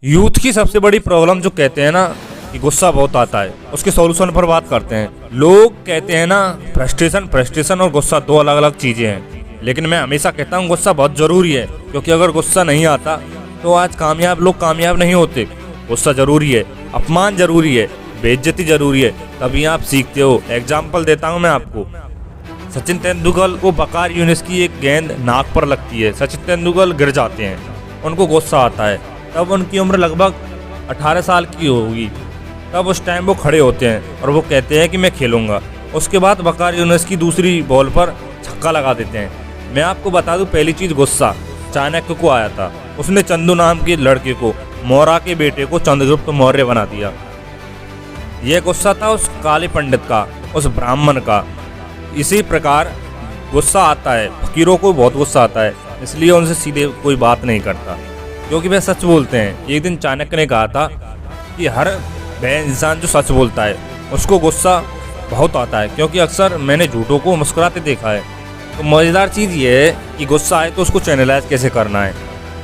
Youth की सबसे बड़ी प्रॉब्लम जो कहते हैं ना कि गुस्सा बहुत आता है, उसके सॉल्यूशन पर बात करते हैं। लोग कहते हैं ना फ्रस्ट्रेशन और गुस्सा दो अलग अलग चीजें हैं, लेकिन मैं हमेशा कहता हूँ गुस्सा बहुत जरूरी है, क्योंकि अगर गुस्सा नहीं आता तो आज लोग कामयाब नहीं होते। गुस्सा जरूरी है, अपमान जरूरी है, बेइज्जती जरूरी है, तभी आप सीखते हो। एग्जाम्पल देता हूँ मैं आपको। सचिन तेंदुलकर को बकार यूनिस की एक गेंद नाक पर लगती है। सचिन तेंदुलकर गिर जाते हैं, उनको गुस्सा आता है। तब उनकी उम्र लगभग 18 साल की होगी। तब उस टाइम वो खड़े होते हैं और वो कहते हैं कि मैं खेलूंगा। उसके बाद बकार यूनिस की दूसरी बॉल पर छक्का लगा देते हैं। मैं आपको बता दूं, पहली चीज़ गुस्सा चाणक्य को आया था। उसने चंदू नाम के लड़के को, मौर्य के बेटे को चंद्रगुप्त मौर्य बना दिया। यह गुस्सा था उस काले पंडित का, उस ब्राह्मण का। इसी प्रकार गुस्सा आता है, फकीरों को बहुत गुस्सा आता है, इसलिए उनसे सीधे कोई बात नहीं करता, क्योंकि वह सच बोलते हैं। एक दिन चाणक्य ने कहा था कि हर वह इंसान जो सच बोलता है उसको गुस्सा बहुत आता है, क्योंकि अक्सर मैंने झूठों को मुस्कुराते देखा है। तो मज़ेदार चीज़ ये है कि गुस्सा आए तो उसको चैनलाइज कैसे करना है,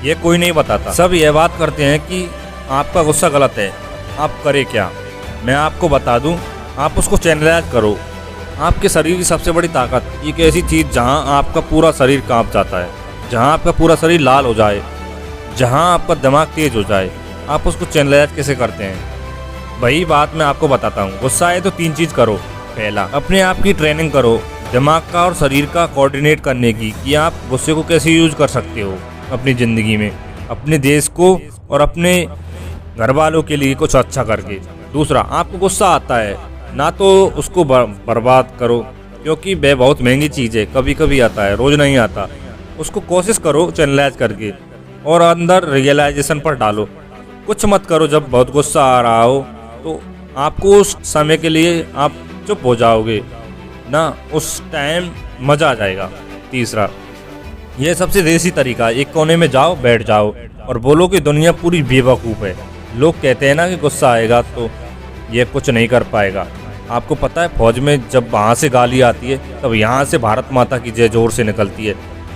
ये कोई नहीं बताता। सब यह बात करते हैं कि आपका गुस्सा गलत है, आप करें क्या। मैं आपको बता दूं, आप उसको चैनलाइज करो। आपके शरीर की सबसे बड़ी ताकत एक ऐसी चीज़ जहां आपका पूरा शरीर कांप जाता है, जहां आपका पूरा शरीर लाल हो जाए, जहां आपका दिमाग तेज हो जाए, आप उसको चैनलाइज कैसे करते हैं, वही बात मैं आपको बताता हूँ। गुस्सा आए तो 3 चीज़ करो। पहला, अपने आप की ट्रेनिंग करो, दिमाग का और शरीर का कोऑर्डिनेट करने की, कि आप गुस्से को कैसे यूज कर सकते हो अपनी ज़िंदगी में, अपने देश को और अपने घर वालों के लिए कुछ अच्छा करके। दूसरा, आपको गुस्सा आता है ना तो उसको बर्बाद करो, क्योंकि वह बहुत महंगी चीज़ है, कभी कभी आता है, रोज़ नहीं आता। उसको कोशिश करो चैनलाइज करके और अंदर रियलाइजेशन पर डालो। कुछ मत करो जब बहुत गुस्सा आ रहा हो, तो आपको उस समय के लिए आप चुप हो जाओगे ना, उस टाइम मज़ा आ जाएगा। तीसरा, यह सबसे देसी तरीका, एक कोने में जाओ, बैठ जाओ और बोलो कि दुनिया पूरी बेवकूफ़ है। लोग कहते हैं ना कि गुस्सा आएगा तो ये कुछ नहीं कर पाएगा। आपको पता है, फौज में जब वहाँ से गाली आती है तब यहाँ से भारत माता की जय जोर से निकलती है।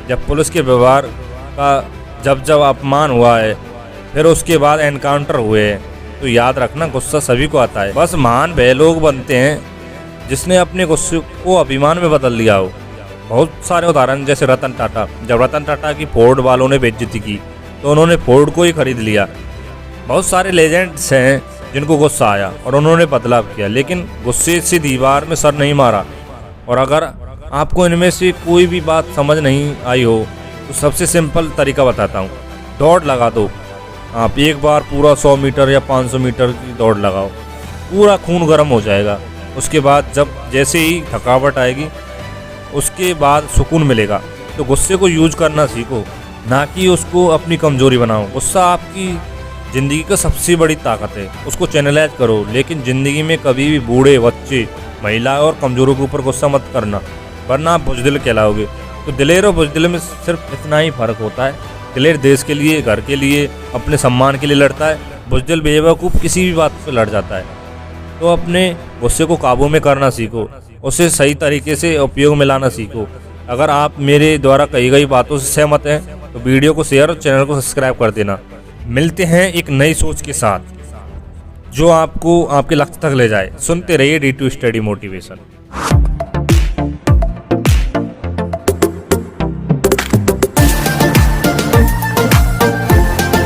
जब पुलिस के व्यवहार का जब अपमान हुआ है, फिर उसके बाद एनकाउंटर हुए हैं, तो याद रखना गुस्सा सभी को आता है। बस महान वह लोग बनते हैं जिसने अपने गुस्से को अभिमान में बदल लिया हो। बहुत सारे उदाहरण, जैसे रतन टाटा। जब रतन टाटा की फोर्ड वालों ने बेइज्जती की तो उन्होंने फोर्ड को ही खरीद लिया। बहुत सारे लेजेंड्स हैं जिनको गुस्सा आया और उन्होंने बदलाव किया, लेकिन गुस्से से दीवार में सर नहीं मारा। और अगर आपको इनमें से कोई भी बात समझ नहीं आई हो तो सबसे सिंपल तरीका बताता हूँ, दौड़ लगा दो। आप एक बार पूरा 100 मीटर या 500 मीटर की दौड़ लगाओ, पूरा खून गर्म हो जाएगा। उसके बाद जैसे ही थकावट आएगी, उसके बाद सुकून मिलेगा। तो गुस्से को यूज करना सीखो, ना कि उसको अपनी कमजोरी बनाओ। गुस्सा आपकी ज़िंदगी का सबसे बड़ी ताकत है, उसको चैनलाइज करो। लेकिन ज़िंदगी में कभी भी बूढ़े, बच्चे, महिला और कमज़ोरों के ऊपर गुस्सा मत करना, वरना आप बुज़दिल कहलाओगे। तो दिलेर और बुज़दिल में सिर्फ इतना ही फ़र्क होता है। दिलेर देश के लिए, घर के लिए, अपने सम्मान के लिए लड़ता है। बुज़दिल बेवकूफ़ किसी भी बात पर लड़ जाता है। तो अपने गुस्से को काबू में करना सीखो, उसे सही तरीके से उपयोग में लाना सीखो। अगर आप मेरे द्वारा कही गई बातों से सहमत हैं तो वीडियो को शेयर और चैनल को सब्सक्राइब कर देना। मिलते हैं एक नई सोच के साथ जो आपको आपके लक्ष्य तक ले जाए। सुनते रहिए D2 स्टडी मोटिवेशन।